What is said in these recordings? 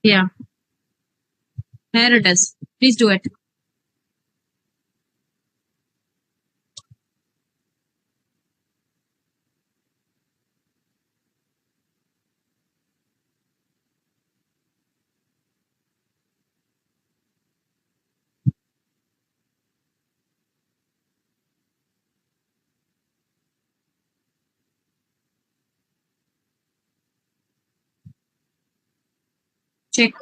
Yeah, here it is. Please do it. Check.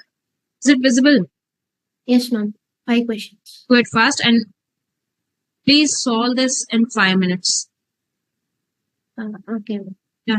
Is it visible? Yes, ma'am. 5 questions. Do it fast and please solve this in 5 minutes. Okay, ma'am. Yeah.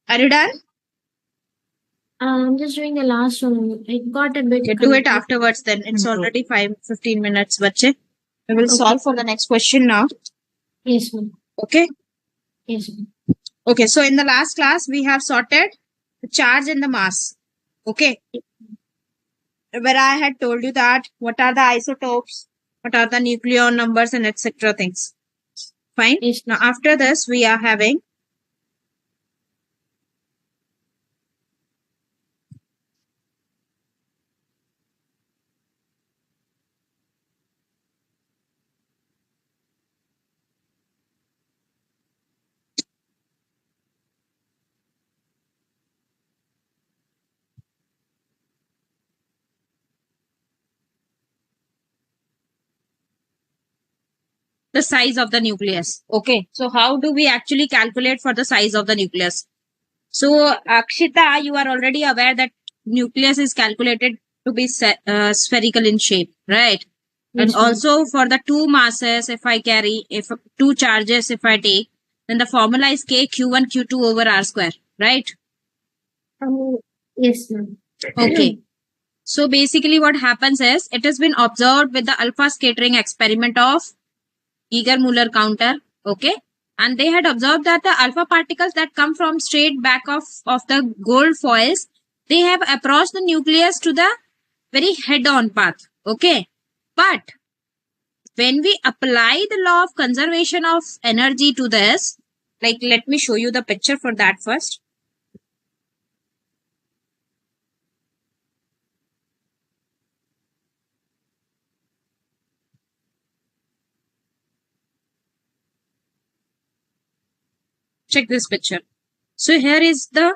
Are you done? I'm just doing the last one. I got a bit. Okay, do it confused. afterwards then. It's already 15 minutes, bache. We will Okay. solve for the next question now. Yes, ma'am. Okay. Yes, ma'am. Okay, so in the last class, we have sorted the charge and the mass. Okay. Where I had told you that what are the isotopes, what are the nucleon numbers, and etc. things. Fine. Yes. Now, after this, we are having the size of the nucleus. Okay. So, how do we actually calculate for the size of the nucleus? So, Akshita, you are already aware that nucleus is calculated to be spherical in shape, right? And Yes, ma'am. also for the two masses, if I carry, if two charges, if I take, then the formula is K Q1 Q2 over R square, right? Yes, ma'am. Okay. So basically what happens is it has been observed with the alpha scattering experiment of Geiger-Müller counter. Okay. And they had observed that the alpha particles that come from straight back of the gold foils, they have approached the nucleus to the very head-on path. Okay. But when we apply the law of conservation of energy to this, like let me show you the picture for that first. Check this picture. So here is the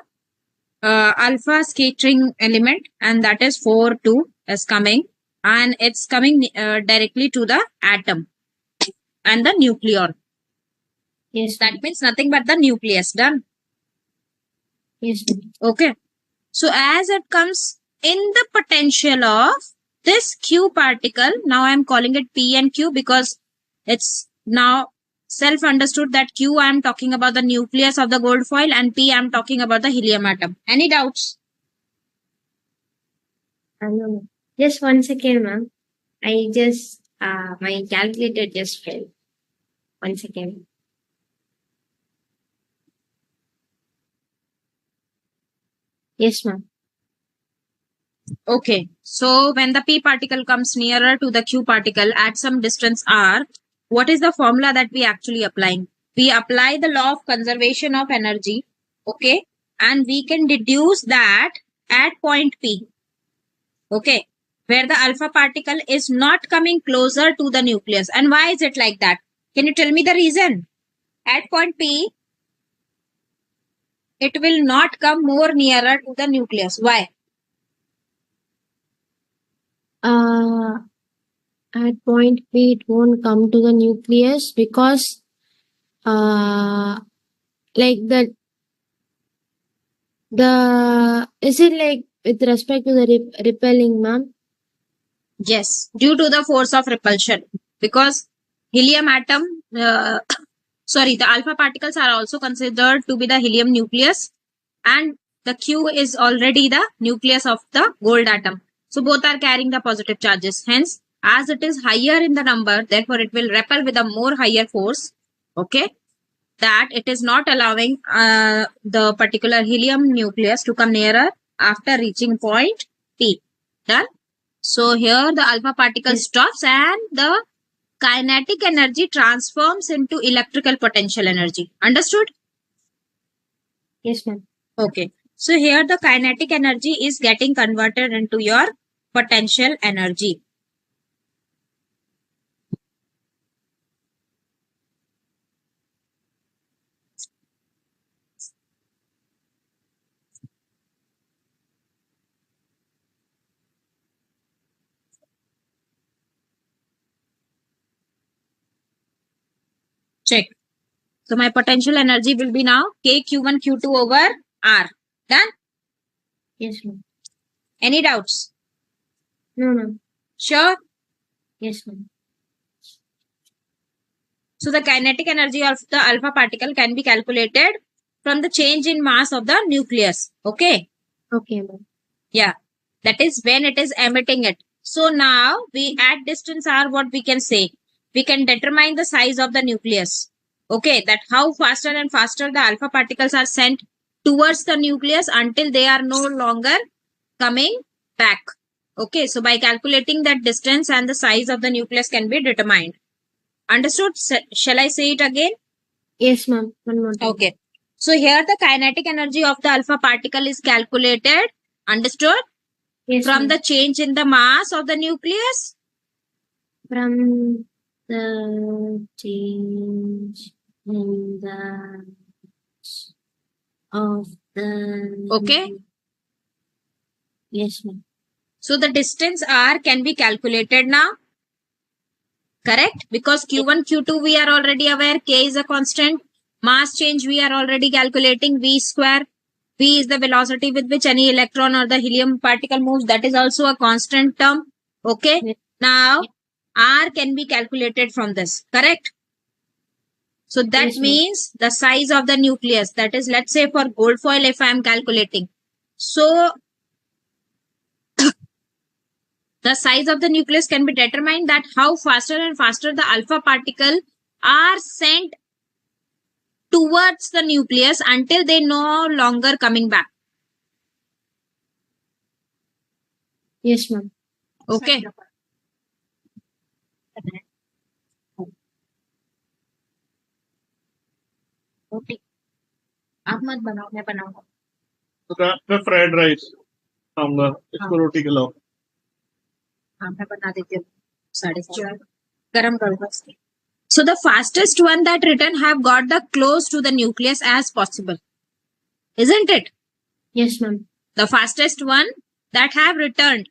alpha scattering element, and that is 4 2 is coming, and it's coming directly to the atom and the nucleon. Yes, That means nothing but the nucleus. Done. yes, ma'am. Okay. So as it comes in the potential of this Q particle, now I am calling it P and Q because it's now self understood that Q I am talking about the nucleus of the gold foil and P I am talking about the helium atom. Any doubts? No. Just 1 second, ma'am. I just my calculator just fell. 1 second. Yes, ma'am. Okay. So when the P particle comes nearer to the Q particle at some distance R, what is the formula that we actually applying? We apply the law of conservation of energy. Okay. And we can deduce that at point P. Okay. Where the alpha particle is not coming closer to the nucleus. And why is it like that? Can you tell me the reason? At point P, it will not come more nearer to the nucleus. Why? At point P, it won't come to the nucleus because, like is it like with respect to the repelling, ma'am? Yes, due to the force of repulsion. Because helium atom, the alpha particles are also considered to be the helium nucleus, and the Q is already the nucleus of the gold atom. So both are carrying the positive charges. Hence, as it is higher in the number, therefore it will repel with a more higher force. Okay, that it is not allowing the particular helium nucleus to come nearer after reaching point P. Done. So here the alpha particle stops and the kinetic energy transforms into electrical potential energy. Understood? Yes, ma'am. Okay. So here the kinetic energy is getting converted into your potential energy. Check. So my potential energy will be now K Q1 Q2 over R. Done? Yes, ma'am. Any doubts? No, ma'am. Sure? Yes, ma'am. So the kinetic energy of the alpha particle can be calculated from the change in mass of the nucleus. Okay. Okay, ma'am. Yeah. That is when it is emitting it. So now we at distance r, what we can say? We can determine the size of the nucleus. Okay. That how faster and faster the alpha particles are sent towards the nucleus until they are no longer coming back. Okay. So by calculating that distance and the size of the nucleus can be determined. Understood? Shall I say it again? Yes, ma'am. One more time. Okay. So here the kinetic energy of the alpha particle is calculated. Understood? Yes, From ma'am. the change in the mass of the nucleus. From the change in the of the Okay. Yes, ma'am. So the distance r can be calculated now. Correct? Because Q1, Q2 we are already aware. K is a constant. Mass change we are already calculating. V square. V is the velocity with which any electron or the helium particle moves. That is also a constant term. Okay. Yes. Now, R can be calculated from this. Correct? So that Yes, ma'am. means the size of the nucleus. That is, let's say for gold foil, if I am calculating. So, the size of the nucleus can be determined that how faster and faster the alpha particle are sent towards the nucleus until they no longer coming back. Yes, ma'am. Okay. Okay. आप मत बनाओ, मैं बनाऊंगा. मैं fried rice खाऊंगा, इसको रोटी खिलाओ. हाँ, मैं बना देती हूँ. 4:30 गरम करूंगा इसको. So the fastest one that return have got the close to the nucleus as possible. Isn't it? Yes, ma'am. The fastest one that have returned.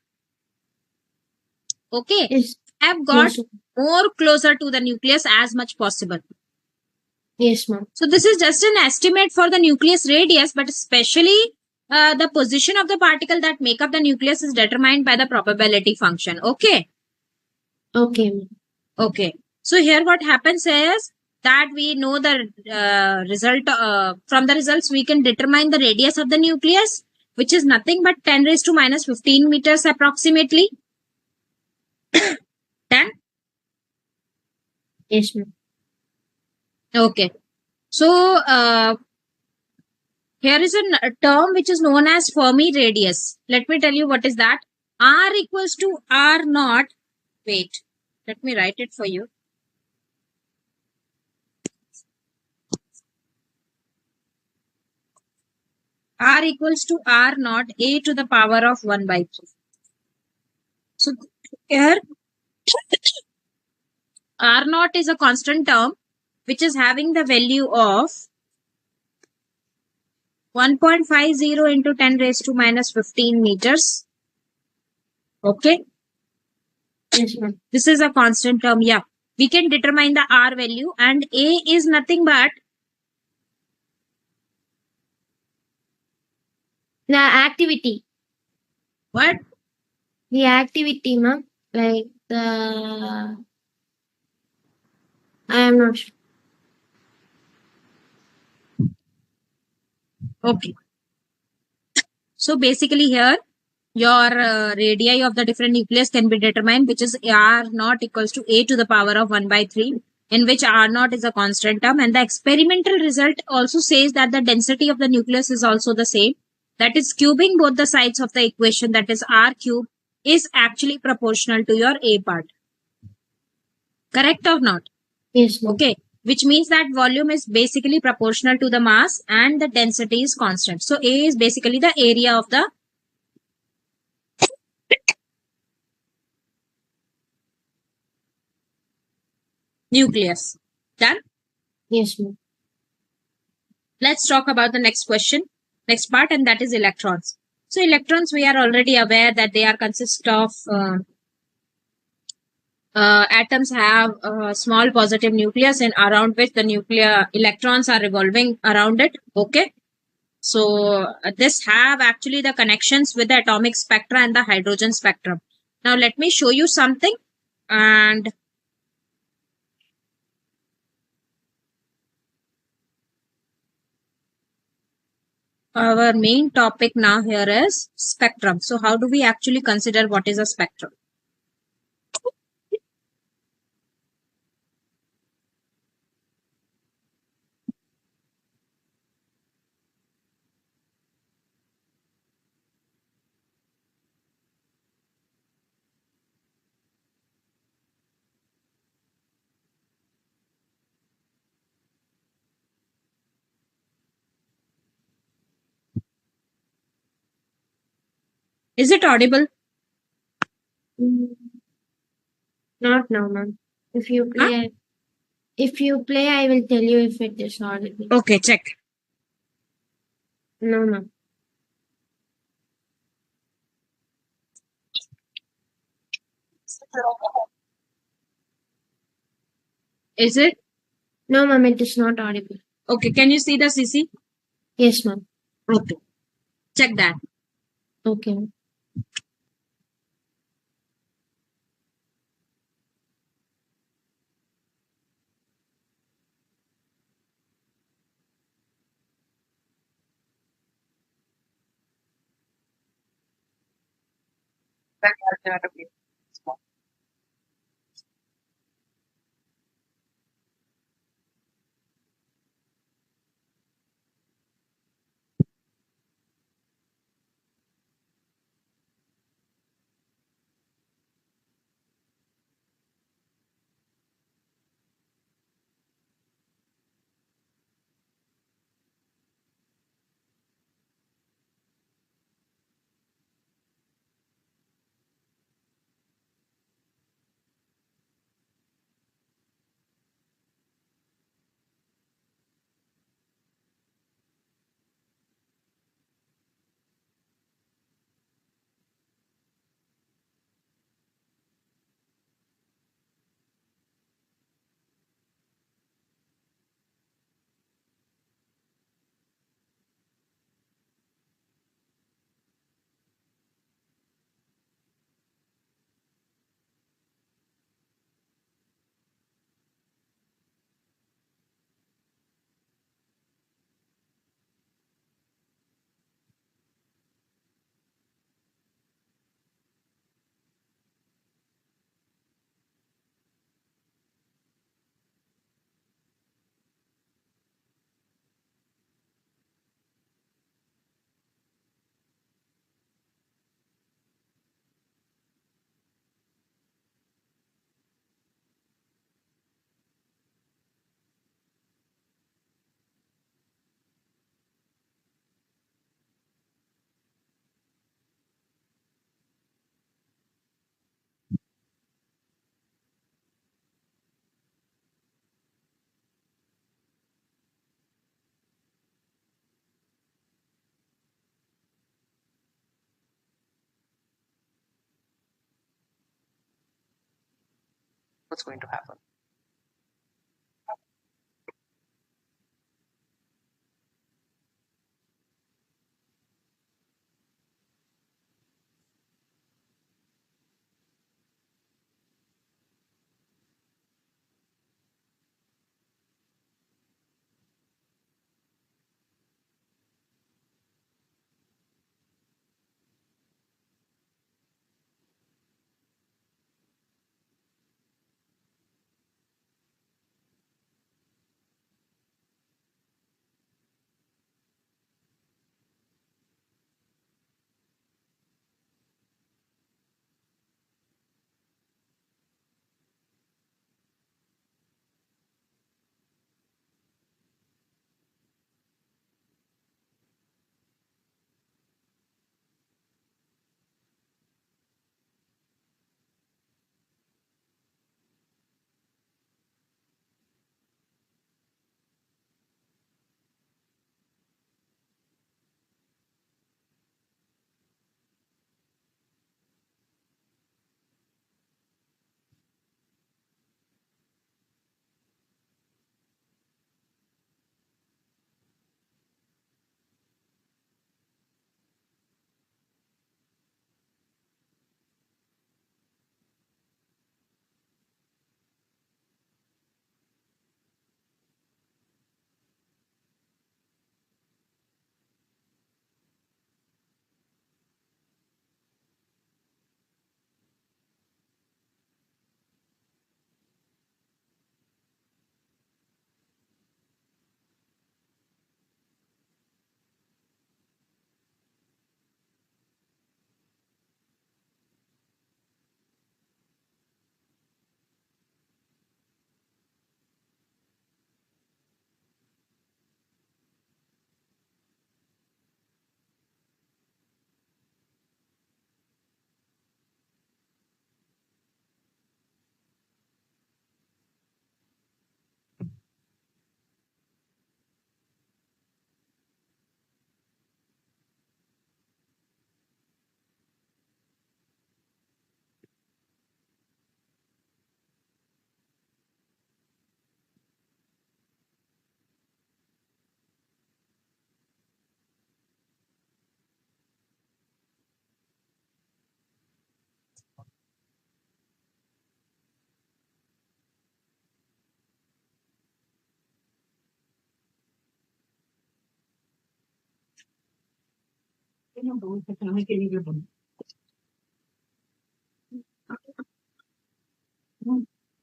Okay. Yes. Have got Yes, more closer to the nucleus as much possible. yes, ma'am. So this is just an estimate for the nucleus radius, but especially the position of the particle that make up the nucleus is determined by the probability function. Okay. Okay, ma'am. Okay. So here what happens is that we know the result from the results we can determine the radius of the nucleus, which is nothing but 10 raised to minus 15 meters approximately. 10. Yes, ma'am. Okay. So here is a term which is known as Fermi radius. Let me tell you what is that. R equals to R naught. Wait, let me write it for you. R equals to R naught A to the power of 1 by 3. So here R naught is a constant term which is having the value of 1.50 into 10 raised to minus 15 meters. Okay. Yes, ma'am. This is a constant term. Yeah. We can determine the R value and A is nothing but The activity. what? The activity, ma'am. Like the. I am not sure. Okay. So basically here your radii of the different nucleus can be determined, which is R naught equals to A to the power of 1 by 3, in which R naught is a constant term, and the experimental result also says that the density of the nucleus is also the same. That is, cubing both the sides of the equation, that is R cube, is actually proportional to your A part. Correct or not? Yes, ma'am. Okay. Which means that volume is basically proportional to the mass and the density is constant. So A is basically the area of the nucleus. Done? Yes, ma'am. Let's talk about the next question, next part, and that is electrons. So electrons, we are already aware that they are consist of atoms have a small positive nucleus and around which the nuclear electrons are revolving around it. Okay. So this have actually the connections with the atomic spectra and the hydrogen spectrum. Now let me show you something and Our main topic now here is spectrum. So how do we actually consider what is a spectrum? Is it audible? Mm, not now, ma'am. If you Huh? play, I will tell you if it is audible. Okay, check. No, ma'am. Is it? No, ma'am, it is not audible. Okay, can you see the CC? Yes, ma'am. Okay. Check that. Okay. Ma'am. What's going to happen?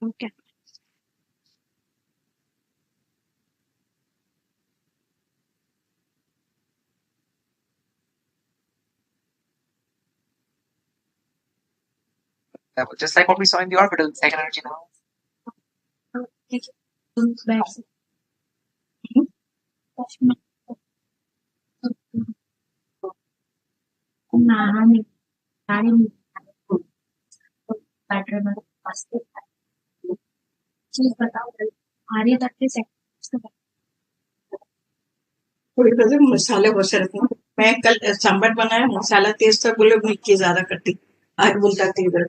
Okay. Just like what we saw in the orbital, like energy now. थोड़ी वजह मसाले बहुत सारे थे। मैं कल सांबर बनाया, मसाला तेज था, बोले मिर्ची ज्यादा करती, आज बोलता थी इधर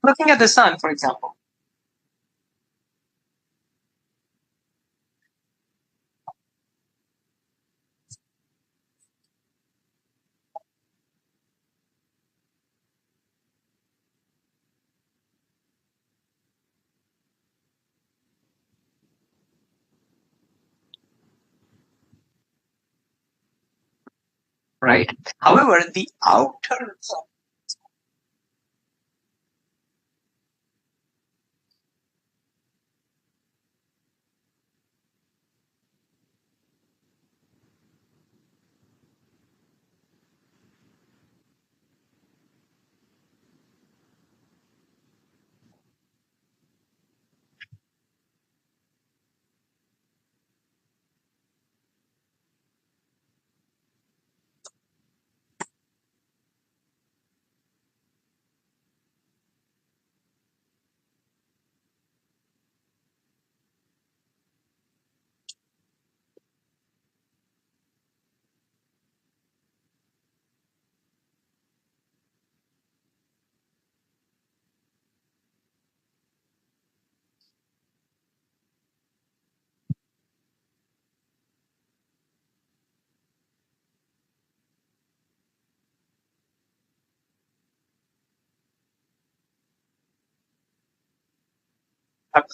Looking at the sun, for example. Right. However, the outer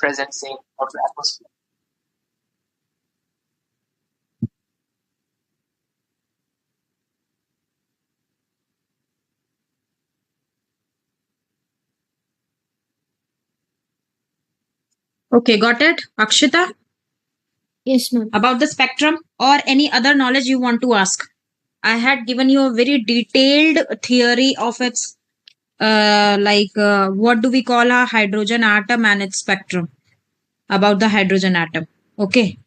presencing of the atmosphere. Okay, got it, Akshita? Yes, ma'am. About the spectrum or any other knowledge you want to ask? I had given you a very detailed theory of its what do we call a hydrogen atom and its spectrum, about the hydrogen atom. Okay,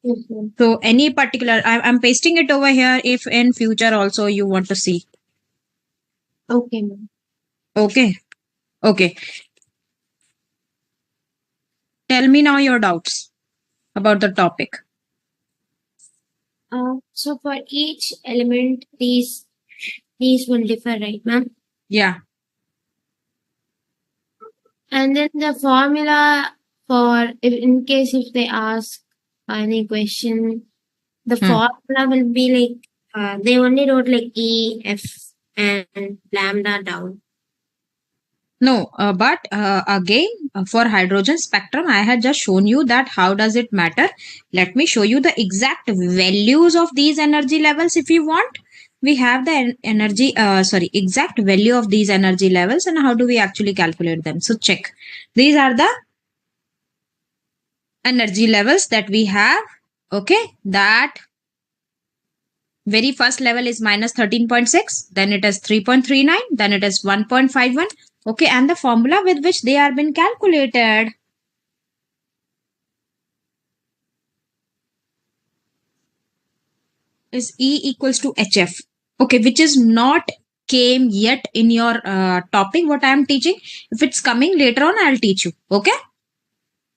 Yes, ma'am. so any particular, I'm pasting it over here if in future also you want to see. Okay, ma'am. Okay, okay. Tell me now your doubts about the topic. So for each element, these will differ, right, ma'am? Yeah. And then the formula for, if in case if they ask any question, the formula will be like, they only wrote like E, F, and lambda down. No, but again, for hydrogen spectrum, I had just shown you that how does it matter. Let me show you the exact values of these energy levels if you want. We have the exact value of these energy levels, and how do we actually calculate them. So check. These are the energy levels that we have. Okay, that very first level is minus 13.6, then it is 3.39, then it is 1.51. Okay, and the formula with which they are been calculated is E equals to HF. Okay, which is not came yet in your topic what I am teaching. If it's coming later on, I'll teach you. Okay?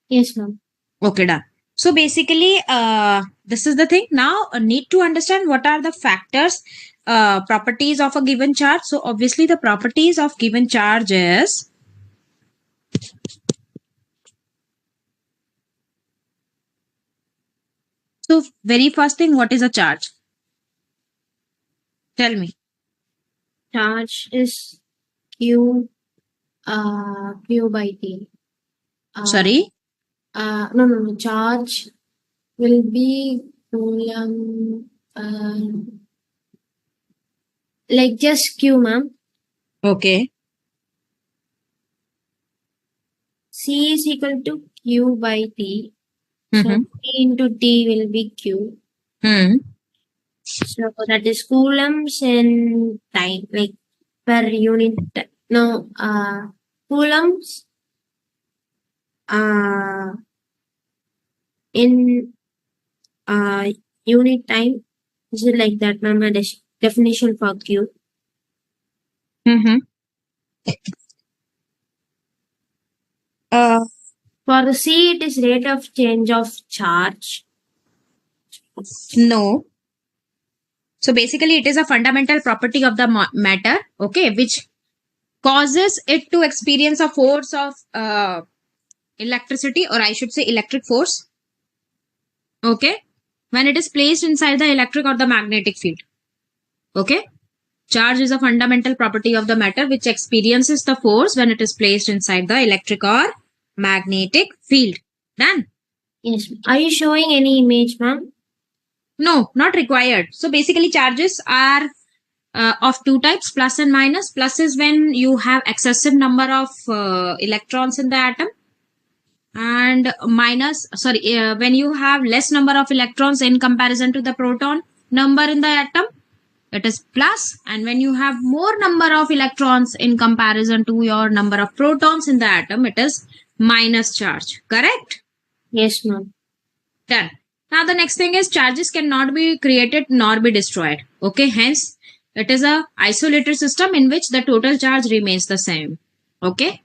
Yes, ma'am. Okay, done. So basically, this is the thing. Now, need to understand what are the factors, properties of a given charge. So obviously, the properties of given charge is so very first thing, what is a charge? Tell me. Charge is Q by T. Sorry. No. Charge will be coulomb, like just Q, ma'am. Okay. C is equal to Q by T. So Mm-hmm. T into T will be Q. So that is coulombs in time, like per unit. No, coulombs in unit time. Is it like that, ma'am? A definition for Q. Mm-hmm. For the C, it is rate of change of charge. No. So basically, it is a fundamental property of the matter, okay, which causes it to experience a force of electricity, or I should say electric force. Okay, when it is placed inside the electric or the magnetic field. Okay, charge is a fundamental property of the matter which experiences the force when it is placed inside the electric or magnetic field. Done? Yes. Are you showing any image, ma'am? No, not required. So basically charges are of two types, plus and minus. Plus is when you have excessive number of electrons in the atom, and minus, when you have less number of electrons in comparison to the proton number in the atom, it is plus. And when you have more number of electrons in comparison to your number of protons in the atom, it is minus charge. Correct? Yes, ma'am. Done. Now the next thing is charges cannot be created nor be destroyed. Okay, hence it is a isolated system in which the total charge remains the same. Okay.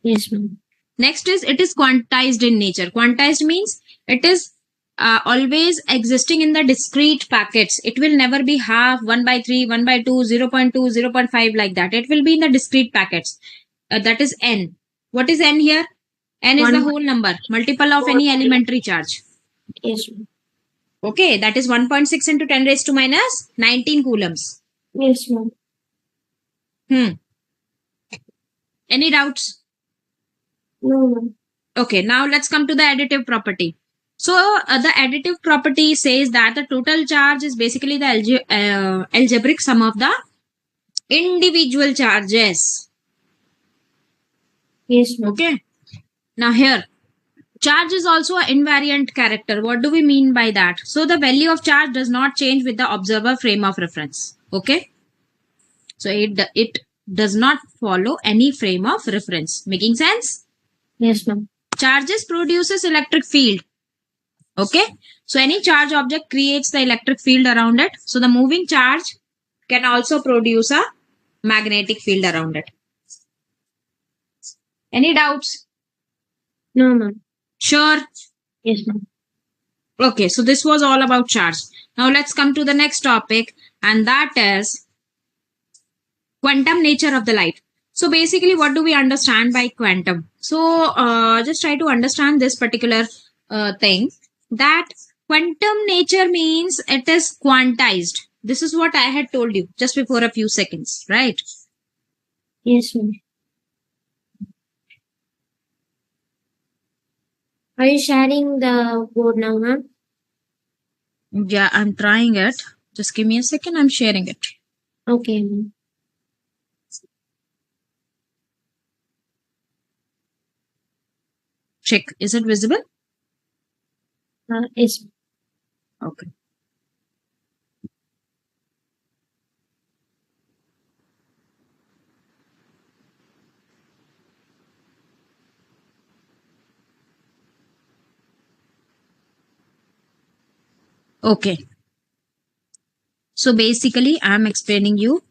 Yes, ma'am. Next is it is quantized in nature. Quantized means it is always existing in the discrete packets. It will never be half, 1/3, 1/2, 0.2, 0.5 like that. It will be in the discrete packets. That is n. What is n here? N is the whole number, multiple of any elementary charge. Yes, ma'am. Okay, that is 1.6 into 10 raised to minus 19 coulombs. Yes, ma'am. Any doubts? No, ma'am. Okay, now let's come to the additive property. So the additive property says that the total charge is basically the algebraic sum of the individual charges. Yes, ma'am. Okay. Now here, charge is also an invariant character. What do we mean by that? So the value of charge does not change with the observer frame of reference. Okay. So it does not follow any frame of reference. Making sense? Yes, ma'am. Charges produces electric field. Okay. So any charge object creates the electric field around it. So the moving charge can also produce a magnetic field around it. Any doubts? No, ma'am. Sure. Yes, ma'am. Okay, so this was all about charge. Now let's come to the next topic, and that is quantum nature of the light. So basically, what do we understand by quantum? So just try to understand this particular thing, that quantum nature means it is quantized. This is what I had told you just before a few seconds, right? Yes, ma'am. Are you sharing the board now, ma'am? Yeah, I'm trying it. Just give me a second. I'm sharing it. Okay, ma'am. Check. Is it visible? Yes. Okay. Okay. So basically, I'm explaining you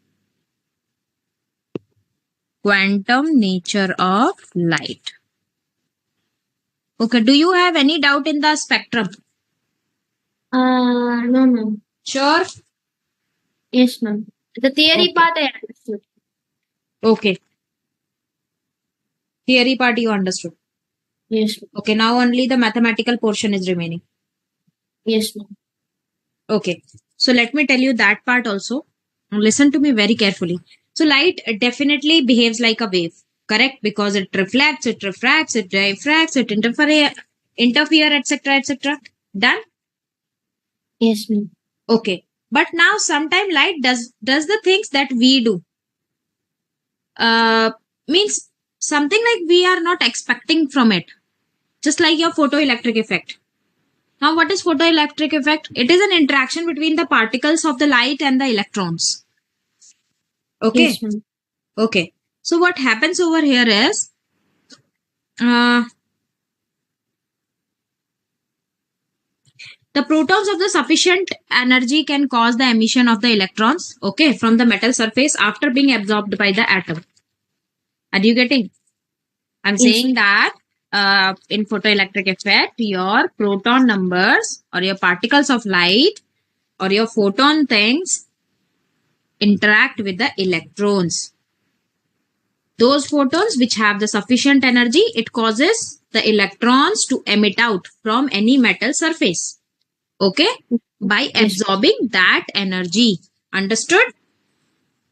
quantum nature of light. Okay. Do you have any doubt in the spectrum? No, ma'am. Sure. Yes, ma'am. The theory Okay. part I understood. Okay. Theory part you understood. Yes, ma'am. Okay. Now only the mathematical portion is remaining. Yes, ma'am. Okay. So let me tell you that part also. Listen to me very carefully. So light definitely behaves like a wave. Correct? Because it reflects, it refracts, it diffracts, it interfere, etc., etc. Done? Yes, ma'am. Okay. But now sometime light does the things that we do. Means something like we are not expecting from it. Just like your photoelectric effect. Now what is photoelectric effect? It is an interaction between the particles of the light and the electrons. Okay. Yes, ma'am. Okay. So what happens over here is the protons of the sufficient energy can cause the emission of the electrons, okay, from the metal surface after being absorbed by the atom. Are you getting? I'm Yes. saying that in photoelectric effect, your proton numbers or your particles of light or your photon things interact with the electrons. those photons which have the sufficient energy, it causes the electrons to emit out from any metal surface. Okay? By absorbing that energy. Understood?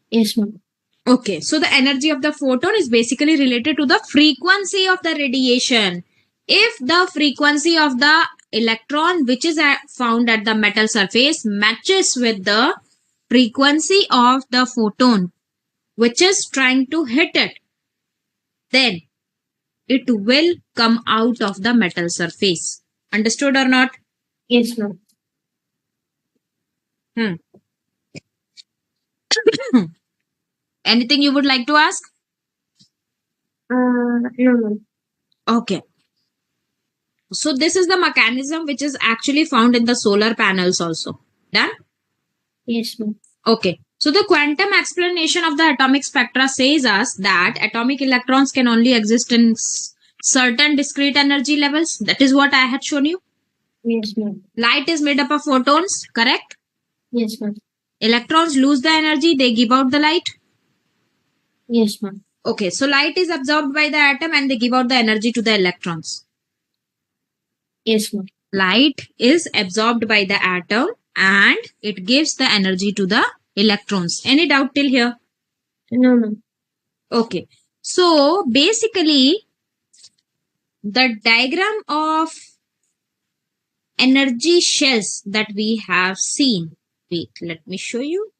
Yes, ma'am. Okay, so the energy of the photon is basically related to the frequency of the radiation. If the frequency of the electron which is found at the metal surface matches with the frequency of the photon which is trying to hit it, then it will come out of the metal surface. Understood or not? Yes, ma'am. Anything you would like to ask? No, ma'am. Okay. So this is the mechanism which is actually found in the solar panels also. Done? Yes, ma'am. Okay. So the quantum explanation of the atomic spectra says us that atomic electrons can only exist in certain discrete energy levels. That is what I had shown you. Yes, ma'am. Light is made up of photons, correct? Yes, ma'am. Electrons lose the energy, they give out the light. Yes, ma'am. Okay, so light is absorbed by the atom and they give out the energy to the electrons. Yes, ma'am. Light is absorbed by the atom and it gives the energy to the electrons. Any doubt till here? No, ma'am. Okay. So basically, the diagram of energy shells that we have seen. Wait, let me show you.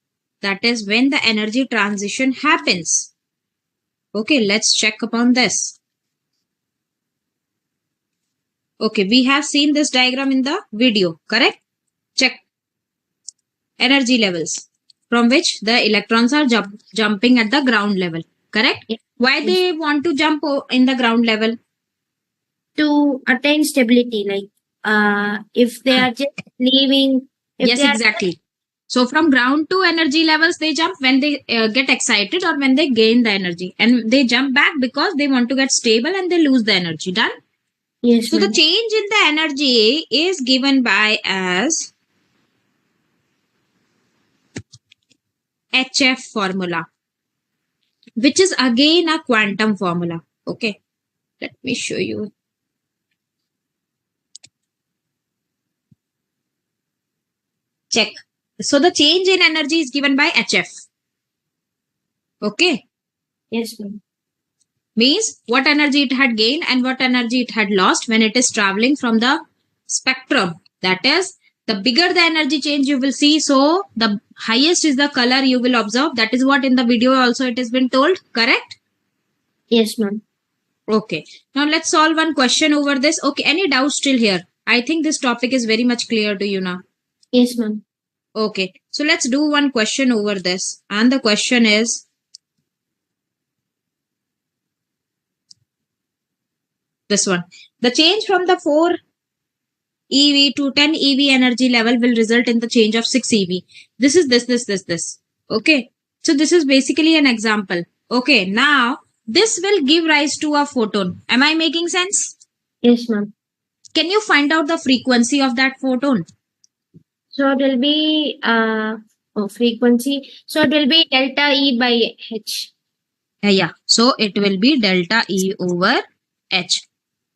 That is when the energy transition happens. Okay, let's check upon this. Okay, we have seen this diagram in the video, correct? Check. Energy levels from which the electrons are jumping at the ground level, correct? Yes. Why they want to jump in the ground level? To attain stability, like if they are just leaving. If Yes, they are exactly. So from ground to energy levels, they jump when they get excited or when they gain the energy. And they jump back because they want to get stable and they lose the energy. Done? Yes, So the ma'am. change in the energy is given by as HF formula, which is again a quantum formula. Okay, let me show you. Check. So the change in energy is given by HF. Okay, Yes, ma'am. means what energy it had gained and what energy it had lost when it is traveling from the spectrum. That is, the bigger the energy change you will see, so the highest is the color you will observe. That is what in the video also it has been told, correct? Yes, ma'am. Okay. Now let's solve one question over this. Okay, any doubts still here? I think this topic is very much clear to you now. Yes, ma'am. Okay, so let's do one question over this. And the question is, this one. The change from the 4 EV to 10 EV energy level will result in the change of 6 EV. This is this. Okay. So this is basically an example. Okay. Now, this will give rise to a photon. Am I making sense? Yes, ma'am. Can you find out the frequency of that photon? So it will be frequency. So it will be delta E by H. Yeah. So it will be delta E over H.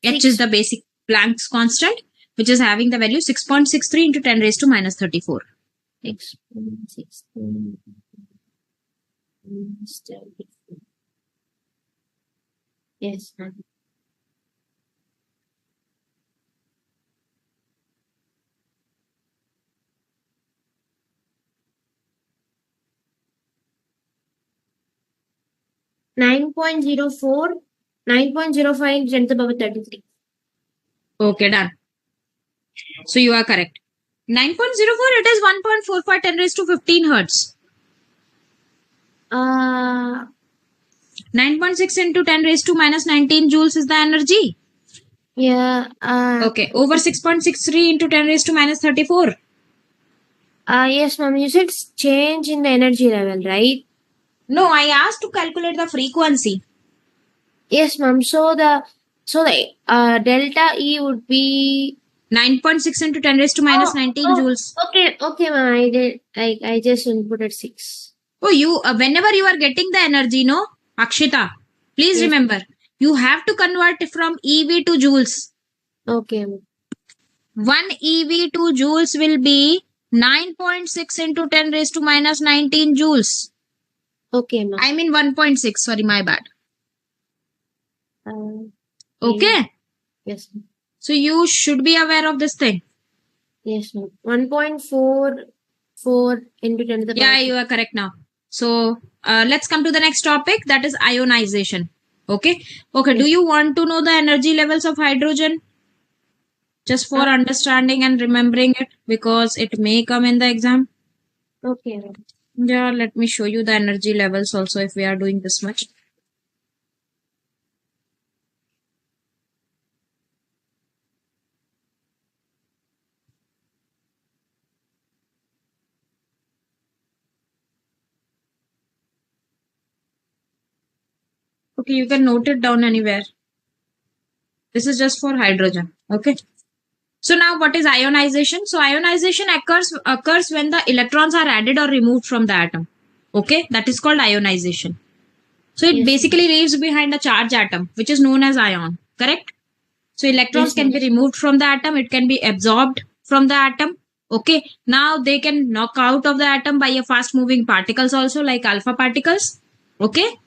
H is the basic Planck's constant, which is having the value 6.63 into 10 raised to minus 34. 6.16 minus 34. Yes, ma'am. Nine point zero four, 9.05 10 to the power 33. Okay, done. So you are correct. 9.04, it is 1.45 10 raised to 15 hertz. 9.6 into 10 raised to minus 19 joules is the energy. Yeah. Okay, over 6.63 into 10 raised to minus 34. Yes, ma'am. You said change in the energy level, right? No, I asked to calculate the frequency. Yes, ma'am. So the delta E would be 9.6 into 10 raised to minus 19 joules. Okay, ma'am. I did. I just inputted 6. Oh, you whenever you are getting the energy, no, Akshita, Please Yes. remember, you have to convert it from EV to joules. Okay, ma'am. 1 EV to joules will be 9.6 into 10 raised to minus 19 joules. Okay, ma'am. I mean 1.6. Sorry, my bad. Okay. Yes, ma'am. So you should be aware of this thing. Yes, ma'am. 1.44 into 10 to the Yeah, power you are correct now. So let's come to the next topic, that is ionization. Okay. Okay. Do Yes. you want to know the energy levels of hydrogen? Just for understanding and remembering it, because it may come in the exam. Okay, ma'am. Yeah, let me show you the energy levels also if we are doing this much. Okay, you can note it down anywhere. This is just for hydrogen. Okay. So now what is ionization? So ionization occurs when the electrons are added or removed from the atom. Okay, that is called ionization. So it Yes, basically leaves behind a charge atom, which is known as ion. Correct? So electrons Yes, can ma'am. be removed from the atom. It can be absorbed from the atom. Okay. Now they can knock out of the atom by a fast moving particles also, like alpha particles. Okay.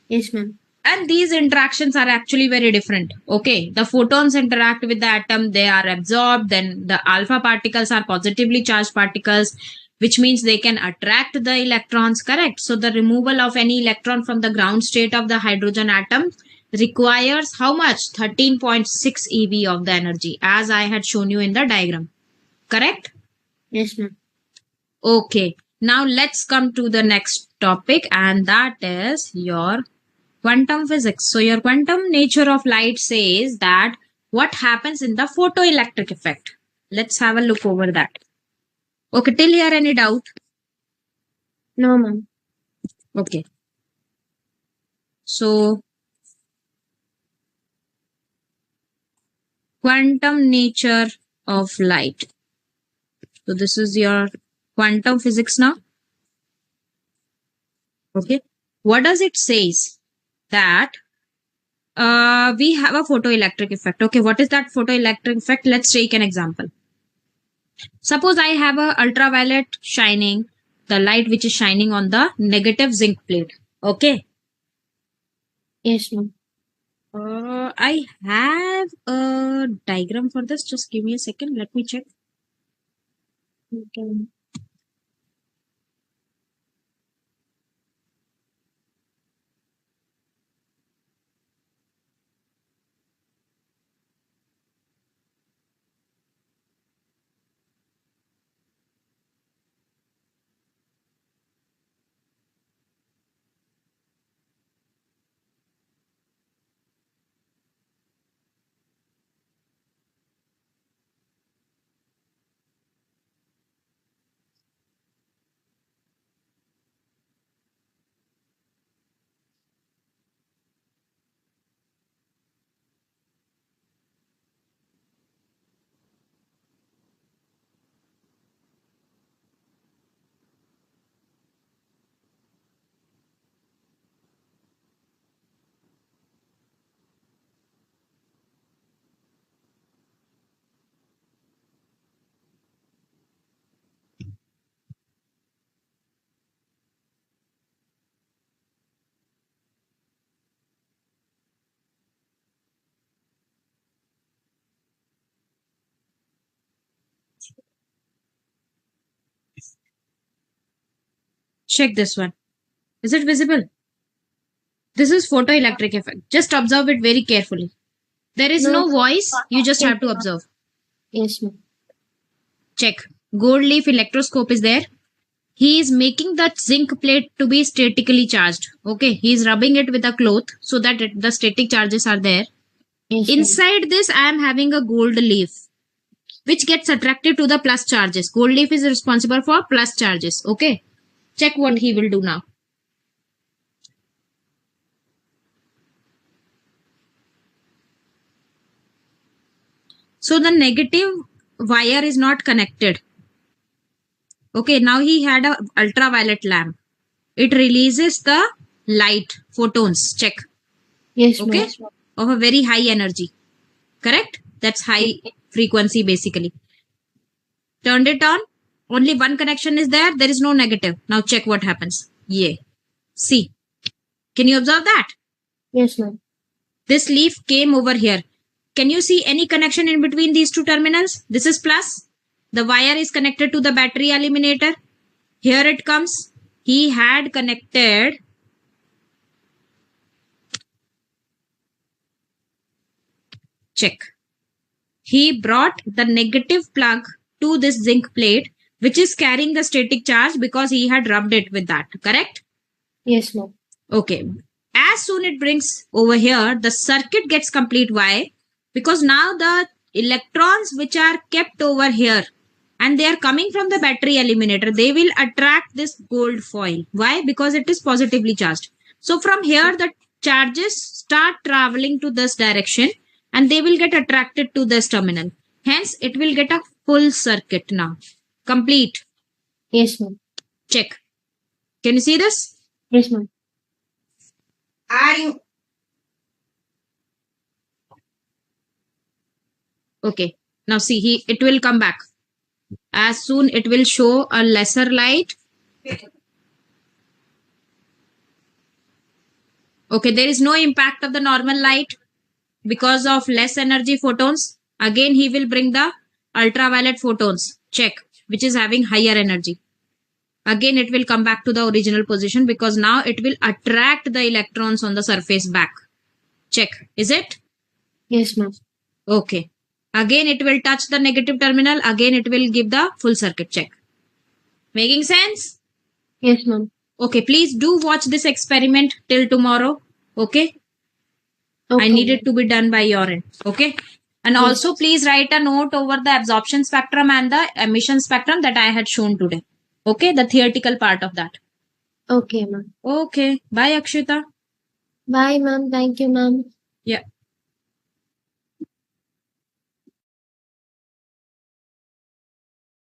Yes, ma'am. And these interactions are actually very different. Okay. The photons interact with the atom. They are absorbed. Then the alpha particles are positively charged particles, which means they can attract the electrons. Correct. So the removal of any electron from the ground state of the hydrogen atom requires how much? 13.6 eV of the energy, as I had shown you in the diagram. Correct? Yes, ma'am. Okay. Now let's come to the next topic, and that is your quantum physics. So your quantum nature of light says that what happens in the photoelectric effect. Let's have a look over that. Okay, till here any doubt? No, ma'am. Okay. So quantum nature of light. So this is your quantum physics now. Okay. What does it says? That we have a photoelectric effect. Okay. What is that photoelectric effect? Let's take an example. Suppose I have a ultraviolet shining, the light which is shining on the negative zinc plate. Okay. Yes, ma'am. I have a diagram for this. Just give me a second. Let me check. Okay, ma'am. Check this one. Is it visible? This is photoelectric effect. Just observe it very carefully. There is no voice. You just have to observe. Yes, ma'am. Check. Gold leaf electroscope is there. He is making that zinc plate to be statically charged. Okay. He is rubbing it with a cloth so that the static charges are there. Yes, ma'am. Inside this, I am having a gold leaf, which gets attracted to the plus charges. Gold leaf is responsible for plus charges. Okay. Check what he will do now. So the negative wire is not connected. Okay, now he had a ultraviolet lamp. It releases the light, photons. Check. Yes, Okay. ma'am. Of a very high energy. Correct? That's high frequency basically. Turned it on. Only one connection is there. There is no negative. Now check what happens. Yeah. See. Can you observe that? Yes, ma'am. This leaf came over here. Can you see any connection in between these two terminals? This is plus. The wire is connected to the battery eliminator. Here it comes. He had connected check. He brought the negative plug to this zinc plate, which is carrying the static charge because he had rubbed it with that. Correct? Yes, ma'am. Okay. As soon it brings over here, the circuit gets complete. Why? Because now the electrons which are kept over here and they are coming from the battery eliminator, they will attract this gold foil. Why? Because it is positively charged. So from here, the charges start traveling to this direction and they will get attracted to this terminal. Hence, it will get a full circuit now. Complete. Yes, ma'am. Check. Can you see this? Yes, ma'am. Are you? Okay. Now see, it will come back. As soon it will show a lesser light. Okay, there is no impact of the normal light because of less energy photons. Again, he will bring the ultraviolet photons. Check, which is having higher energy. Again, it will come back to the original position because now it will attract the electrons on the surface back. Check. Is it? Yes, ma'am. Okay. Again, it will touch the negative terminal. Again, it will give the full circuit. Check. Making sense? Yes, ma'am. Okay. Please do watch this experiment till tomorrow. Okay. Okay. I need it to be done by your end. Okay. And Yes. also please write a note over the absorption spectrum and the emission spectrum that I had shown today. Okay. The theoretical part of that. Okay, ma'am. Okay. Bye, Akshita. Bye, ma'am. Thank you, ma'am. Yeah.